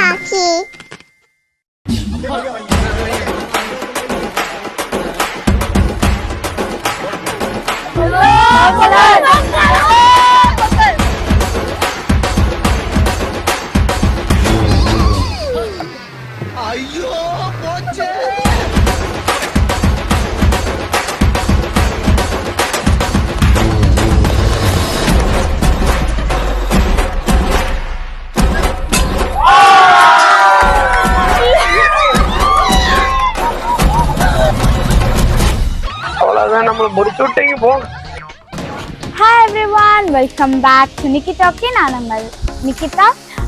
ராக்கி. ஐயோ போச்சே. அவ்வளவுதான், நம்மள முடிச்சு விட்டீங்க போங்க. Hi everyone, welcome back to நிக்கிடாக்கி. நான் உங்கள் நிக்கிதா.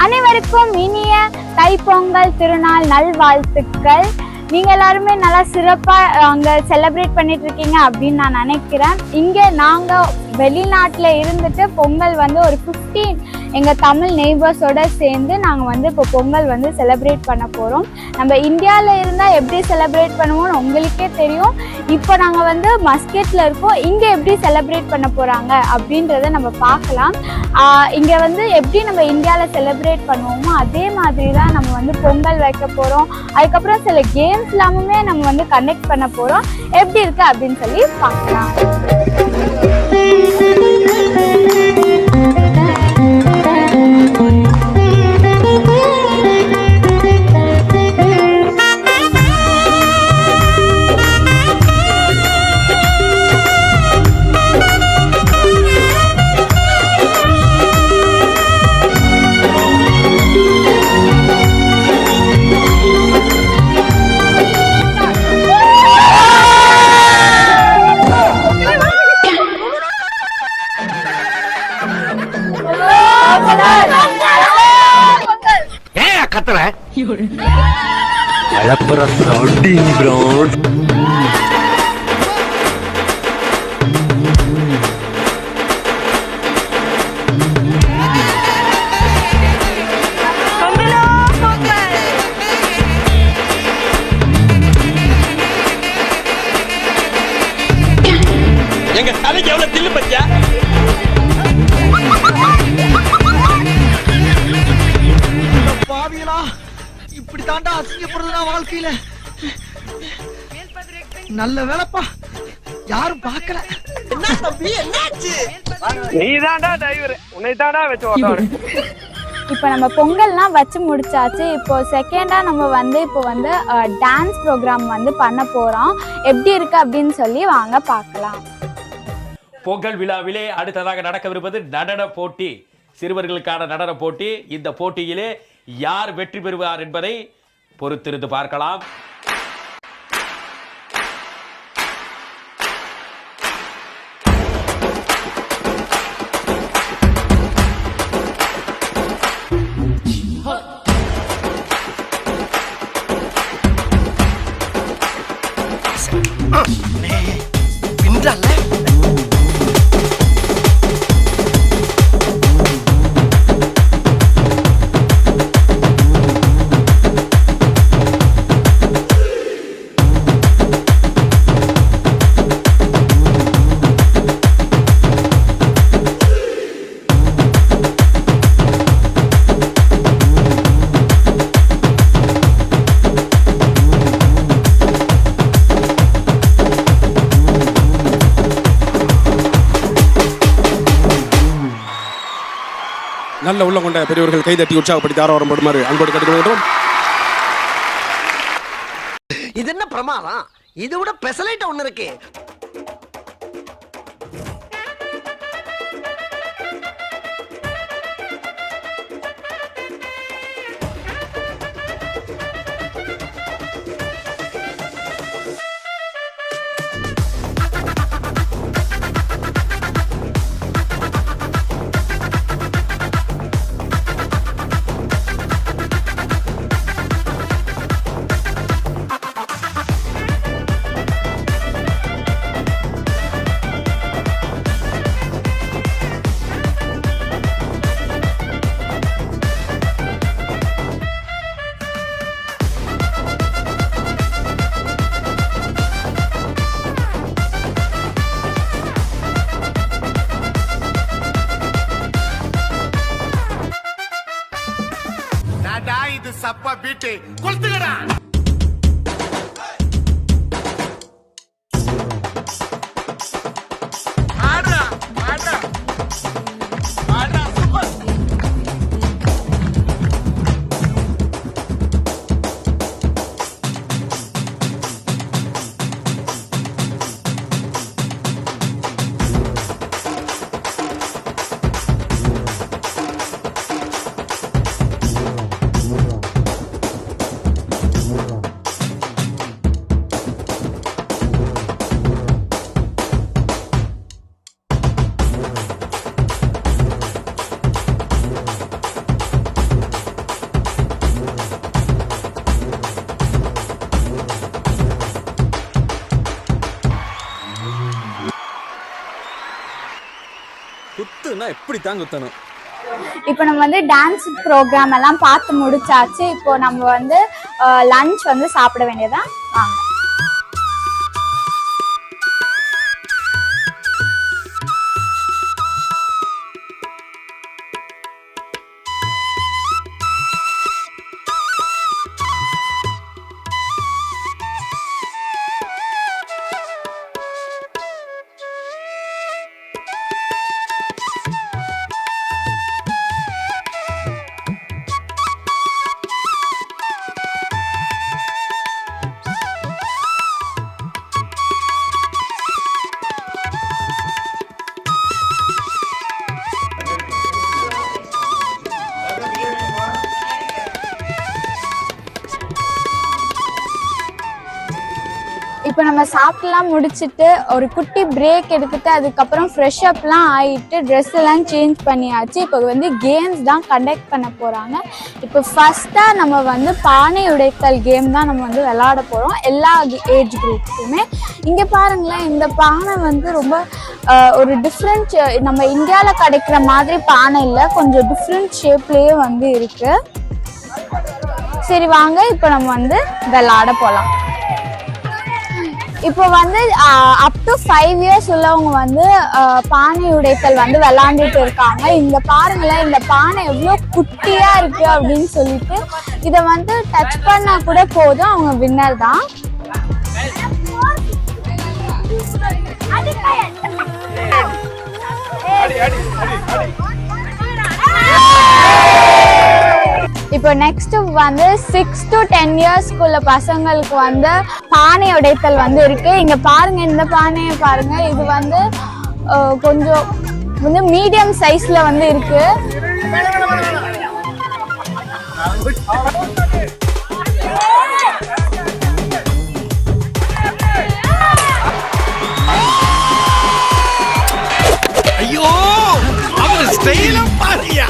அனைவருக்கும் இனிய தைப்பொங்கல் திருநாள் நல்வாழ்த்துக்கள். நீங்கள் எல்லாருமே நல்லா சிறப்பாக அங்கே செலிப்ரேட் பண்ணிட்டு இருக்கீங்க அப்படின்னு நான் நினைக்கிறேன். இங்கே நாங்கள் வெளிநாட்டில் இருந்துட்டு பொங்கல் வந்து ஒரு 15 எங்கள் தமிழ் நெய்பர்ஸோடு சேர்ந்து நாங்கள் வந்து இப்போ பொங்கல் வந்து செலிப்ரேட் பண்ண போகிறோம். நம்ம இந்தியாவில் இருந்தால் எப்படி செலிப்ரேட் பண்ணுவோம்னு உங்களுக்கே தெரியும். இப்போ நாங்கள் வந்து மஸ்கெட்டில் இருக்கோம். இங்கே எப்படி செலிப்ரேட் பண்ண போகிறாங்க அப்படின்றத நம்ம பார்க்கலாம். இங்கே வந்து எப்படி நம்ம இந்தியாவில் செலிப்ரேட் பண்ணுவோமோ அதே மாதிரி தான் நம்ம வந்து பொங்கல் வைக்க போகிறோம். அதுக்கப்புறம் சில கேம்ஸ் எல்லாமே நம்ம வந்து கனெக்ட் பண்ண போகிறோம். எப்படி இருக்குது அப்படின்னு சொல்லி பார்க்கலாம். கத்துற எங்க தலைக்கு எவ்வளவு தில்லு பச்சா. பாவிகளா, இப்படி தாண்டா அசிங்கப்படுறதுனா வாழ்க்கையில. நல்ல வேலைப்பா, யாரும் பார்க்கல. என்ன தம்பி, என்னாச்சு? நீ தாண்டா டிரைவர், உன்னை தாண்டா வச்சு ஓட்டுறேன். இப்போ நம்ம பொங்கல்லாம் வச்சு முடிச்சாச்சு. இப்போ செகண்டாக நம்ம வந்து இப்போ வந்து டான்ஸ் ப்ரோக்ராம் வந்து பண்ண போகிறோம். எப்படி இருக்குது அப்படின்னு சொல்லி வாங்க பார்க்கலாம். பொங்கல் விழாவிலே அடுத்ததாக நடக்கவிருப்பது நடன போட்டி, சிறுவர்களுக்கான நடன போட்டி. இந்த போட்டியிலே யார் வெற்றி பெறுவார் என்பதை பொறுத்திருந்து பார்க்கலாம். நல்ல உள்ள கொண்ட பெரியவர்கள் கைதட்டி உற்சாகப்படுத்தி ஆரவாரம் போடுமாறு அன்போடு கேட்டுக்கொள்கிறோம். இது என்ன பிரமாதம்? இது விட பெசலைட் ஒண்ணு இருக்கு. விட்டு கொளுத்துங்கடா. குத்துனா எப்படி தான் குத்தணும். இப்போ நம்ம வந்து டான்ஸ் ப்ரோக்ராம் எல்லாம் பார்த்து முடிச்சாச்சு. இப்போ நம்ம வந்து லஞ்ச் வந்து சாப்பிட வேண்டியதான். வாங்க. இப்போ நம்ம சாப்பிட்டுலாம் முடிச்சுட்டு ஒரு குட்டி பிரேக் எடுத்துட்டு அதுக்கப்புறம் ஃப்ரெஷ் அப்லாம் ஆகிட்டு ட்ரெஸ் எல்லாம் சேஞ்ச் பண்ணியாச்சு. இப்போ வந்து கேம்ஸ் தான் கண்டக்ட் பண்ண போகிறாங்க. இப்போ ஃபஸ்ட்டாக நம்ம வந்து பானை உடைத்தல் கேம் தான் நம்ம வந்து விளையாட போகிறோம், எல்லா ஏஜ் குரூப்ஸுமே. இங்கே பாருங்களேன், இந்த பானை வந்து ரொம்ப ஒரு டிஃப்ரெண்ட், நம்ம இந்தியாவில் கிடைக்கிற மாதிரி பானை இல்லை, கொஞ்சம் டிஃப்ரெண்ட் ஷேப்லேயே வந்து இருக்குது. சரி வாங்க, இப்போ நம்ம வந்து விளையாட போகலாம். இப்போ வந்து அப் டு 5 years உள்ளவங்க வந்து பானை உடைத்தல் வந்து விளையாண்டுட்டு இருக்காங்க. இங்க பாருங்களேன், இந்த பானை எவ்வளோ குட்டியா இருக்கு அப்படின்னு சொல்லிட்டு இதை வந்து டச் பண்ணா கூட போதும், அவங்க வின்னர் தான். இப்போ நெக்ஸ்ட் வந்து 6 to 10 yearsக்குள்ள பசங்களுக்கு வந்து பானை உடைத்தல் வந்து இருக்கு. இங்க பாருங்க, இந்த பானையை பாருங்க, இது வந்து கொஞ்சம் வந்து மீடியம் சைஸ்ல வந்து இருக்கு. ஐயோ, அவர் ஸ்டைல பாரியா.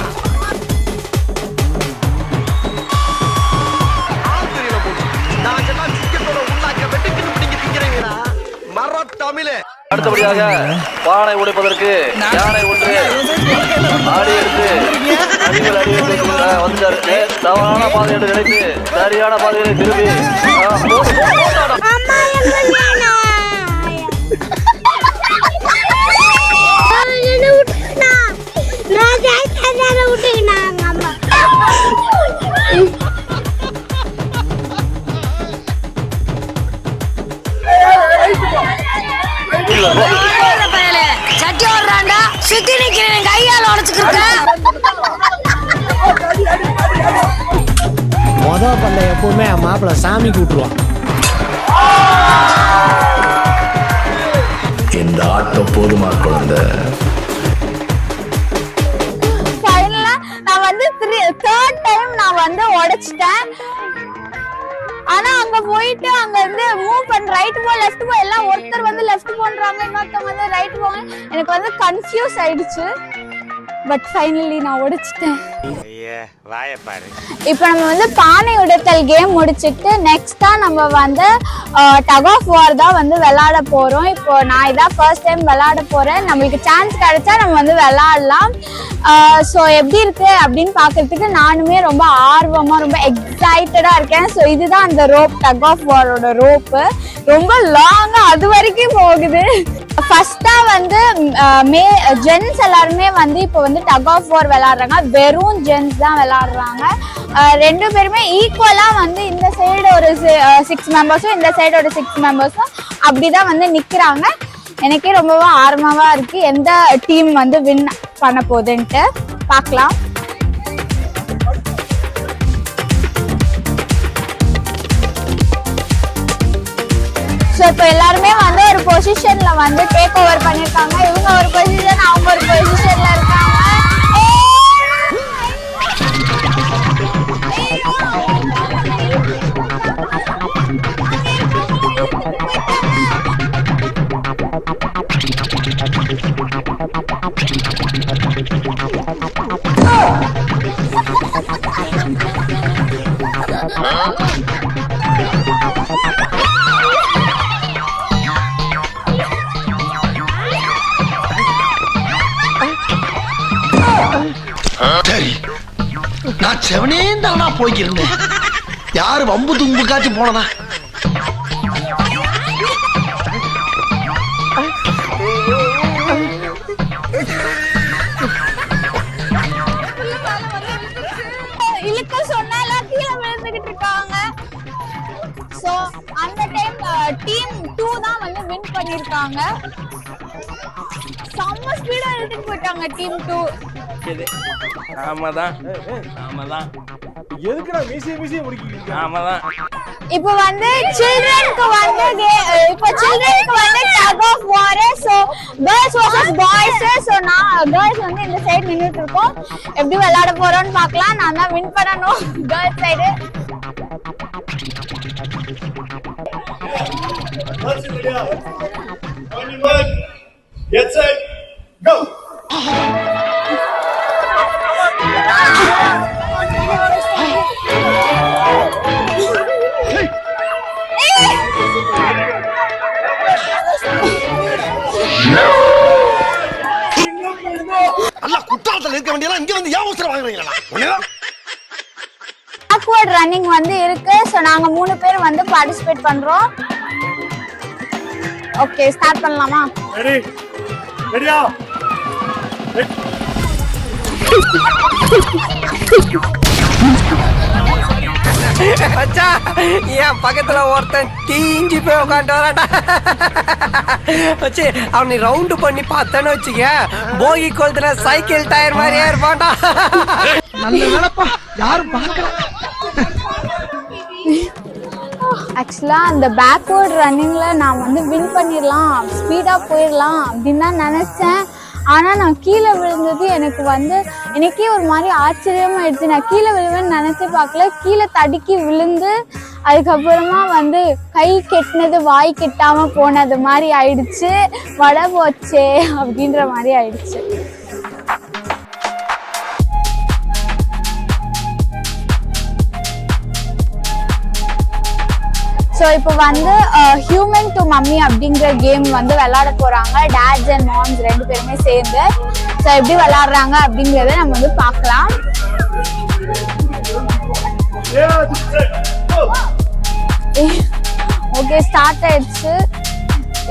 அடுத்தபடியாக பானை உடைப்பதற்கு யானை ஒன்று ஆடி எடுத்து அடிகள் அடி வந்துட்டாரு. தவறான பாதை என்று நினைத்து சரியான பாதையை திரும்பி சட்டி ஓடுறாண்டா, சுத்தி நிக்கிறேன், கையால் உடச்சுக்கிட்ட. பல்ல எப்பவுமே மாப்பிள்ள சாமி கூட்டுருவான். இந்த ஆட்டம் போதுமா குழந்தை? ஃபைனலா நான் வந்து 3rd டைம் நான் வந்து உடைச்சிட்டேன். ஆனா அங்க போயிட்டு அங்க வந்து மூவ் பண்ண ரைட் போ லெஃப்ட் போ எல்லாம் ஒருத்தர் வந்து லெஃப்ட் போன்றாங்க, இன்னொருத்தவங்க வந்து ரைட் போங்க. எனக்கு வந்து கன்ஃபியூஸ் ஆயிடுச்சு. பட் ஃபைனலி நான் உடைச்சிட்டேன். இப்போ நம்ம வந்து பானை உடைத்தல் கேம் முடிச்சிட்டு நெக்ஸ்டா நம்ம வந்து டக் ஆஃப் வார் தான் வந்து விளையாட போறோம். இப்போ நான் இதான் ஃபர்ஸ்ட் டைம் விளையாட போறேன். நம்மளுக்கு சான்ஸ் கிடைச்சா நம்ம வந்து விளையாடலாம். ஸோ எப்படி இருக்கு அப்படின்னு பாக்குறதுக்கு நானுமே ரொம்ப ஆர்வமா ரொம்ப எக்ஸைட்டடா இருக்கேன். ஸோ இதுதான் அந்த ரோப், டக் ஆஃப் வாரோட ரோப்பு. ரொம்ப லாங்கா அது வரைக்கும் போகுது. ஃபர்ஸ்டா வந்து ஜென்ஸ் எல்லாருமே வந்து இப்போ வந்து டக் ஆஃப் வார் விளையாடுறாங்க. வெறும் ஜென்ஸ் தான் விளையாடுறாங்க. ரெண்டு பேருமே ஈக்குவலா வந்து இந்த சைடு ஒரு 6 மெம்பர்ஸும் இந்த சைடு ஒரு 6 மெம்பர்ஸும் அப்படிதான் வந்து நிக்கிறாங்க. எனக்கே ரொம்பவும் ஆர்வமா இருக்கு எந்த டீம் வந்து வின் பண்ண போகுதுன்ட்டு பார்க்கலாம். ஸோ இப்போ எல்லாருமே வந்து ஒரு பொசிஷன்ல வந்து டேக் ஓவர் பண்ணியிருக்காங்க. இவங்க ஒரு பொசிஷன், அவங்க ஒரு பொசிஷன்ல இருக்காங்க. சரி, நான் செவனே தானா போய்க்கிருந்தேன். யாரு வம்பு தும்புக்காச்சு போனதா? இழுக்க சொன்னால கீழே விழுந்துகிட்டு இருக்காங்க. சோ அந்த டைம் டீம் 2 தான் வந்து வின் பண்ணிருக்காங்க. செம்ம ஸ்பீடா எடுத்துட்டு போயிட்டாங்க டீம் 2. ஆமாதான். எதுக்குடா மீசிய முடிக்கிறீங்க? ஆமாதான். இப்போ வந்து சில்ட்ரனுக்கு வந்து tug of war. So girls vs boys. So நான் கேர்ள்ஸ் வந்து இந்த சைடு நின்னுட்டு இருக்கோம். எப்படி விளையாட போறோம்னு பார்க்கலாம். நான் தான் வின் பண்ணனும் girls side. Get set, go. அல்ல குற்றாலத்துல இருக்க வேண்டியதெல்லாம் இங்க வந்து ஏன் அவசரம் வாங்குறீங்களா? ஒண்ணேதான். பேக்வர்ட் ரன்னிங் வந்து இருக்கு. சோ நாங்க 3 பேர் வந்து பார்ட்டிசிபேட் பண்றோம். ஓகே, ஸ்டார்ட் பண்ணலாமா? Ready? Ready-யா? மச்சா, என் பக்கத்துல ஒருத்தன் தீஞ்சு போய் உட்காந்து வராட்டா. வச்சு அவனை ரவுண்டு பண்ணி பார்த்தேன்னு வச்சுக்க, போகி கொளுத்துல சைக்கிள் டயர் மாதிரியே இருப்பான்டா. நல்ல வேலைப்பா, யாரும் பார்க்கல. ஆக்சுவலா அந்த பேக்வர்ட் ரன்னிங்ல நான் வந்து வின் பண்ணிடலாம், ஸ்பீடா போயிடலாம் அப்படின்னு தான் நினைச்சேன். ஆனா நான் கீழே விழுந்தது எனக்கே ஒரு மாதிரி ஆச்சரியமாயிடுச்சு. நான் கீழே விழுவேன்னு நினைச்சு பார்க்கல. கீழே தடுக்கி விழுந்து அதுக்கப்புறமா வந்து கை கெட்டினது வாய் கெட்டாம போனது மாதிரி ஆயிடுச்சு. வட போச்சே அப்படின்ற மாதிரி ஆயிடுச்சு. ஸோ இப்போ வந்து ஹியூமன் டு மம்மி அப்படிங்கிற கேம் வந்து விளையாட போறாங்க. டேட்ஸ் அண்ட் மாம்ஸ் 2 பேருமே சேர்ந்து. ஸோ எப்படி விளையாடுறாங்க அப்படிங்கிறத நம்ம வந்து பார்க்கலாம். ஓகே, ஸ்டார்ட் ஆயிடுச்சு.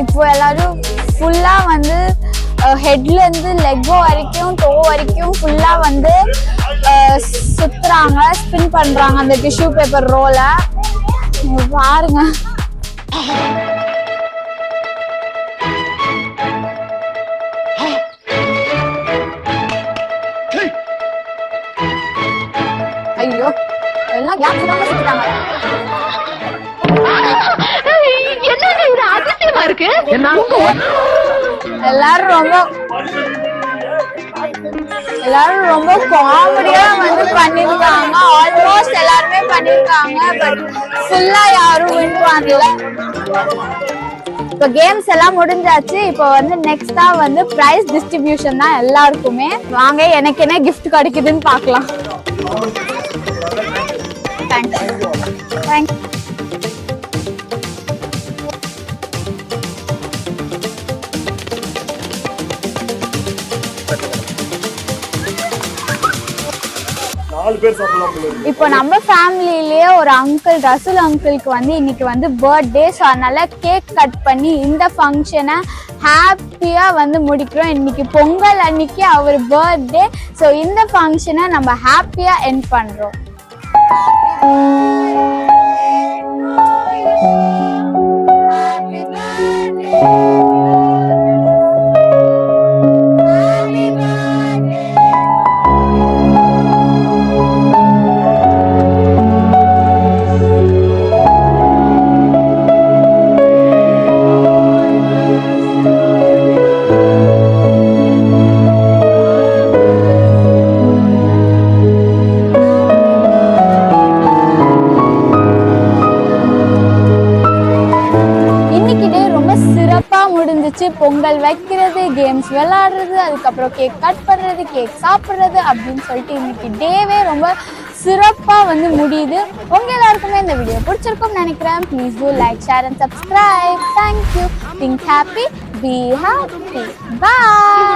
இப்போ எல்லாரும் ஃபுல்லா வந்து ஹெட்ல இருந்து லெக்கோ வரைக்கும் டோ வரைக்கும் ஃபுல்லா வந்து சுத்துறாங்க, ஸ்பின் பண்றாங்க அந்த டிஷ்யூ பேப்பர் ரோல. பாருங்க. ஐயோ, எல்லாம் கேப் விடாம சுத்துறாங்க. என்ன இது அதிசயமா இருக்கு? எல்லாரும் ரொம்ப காமெடியா வந்து பண்ணிருக்காங்க. ஆல்மோஸ்ட் எல்லாருமே பண்ணிருக்காங்க. பட் ஃபுல்லா யாரும் வின் பண்ணல. இப்போ கேம்ஸ் எல்லாம் முடிஞ்சாச்சு. இப்போ வந்து நெக்ஸ்டா வந்து பிரைஸ் டிஸ்ட்ரிபியூஷன் தான் எல்லாருக்குமே. வாங்க, எனக்கு என்ன கிஃப்ட் கிடைக்குதுன்னு பார்க்கலாம். தேங்க்ஸ். 4 பேர் சாப்பிடலாம் போல இருக்கு. இப்போ நம்ம ஃபேமிலியிலேயே ஒரு அங்கிள் ரசூல் அங்கிளுக்கு வந்து இன்னைக்கு வந்து பர்த்டே, ஸோ அதனால கேக் கட் பண்ணி இந்த ஃபங்க்ஷனை ஹாப்பியா வந்து முடிக்கிறோம். இன்னைக்கு பொங்கல் அன்னைக்கு அவர் பர்த்டே, ஸோ இந்த ஃபங்க்ஷனை நம்ம ஹாப்பியா எண்ட் பண்றோம். முடிஞ்சிச்சு. பொங்கல் வைக்கிறது, கேம்ஸ் விளையாடுறது, அதுக்கப்புறம் கேக் கட் பண்ணுறது, கேக் சாப்பிட்றது அப்படின்னு சொல்லிட்டு இன்னைக்கு டேவே ரொம்ப சிறப்பாக வந்து முடியுது. உங்க எல்லாருக்குமே இந்த வீடியோ பிடிச்சிருக்கும்னு நினைக்கிறேன். Please do like, share and subscribe. Thank you. Think happy, be happy. Bye.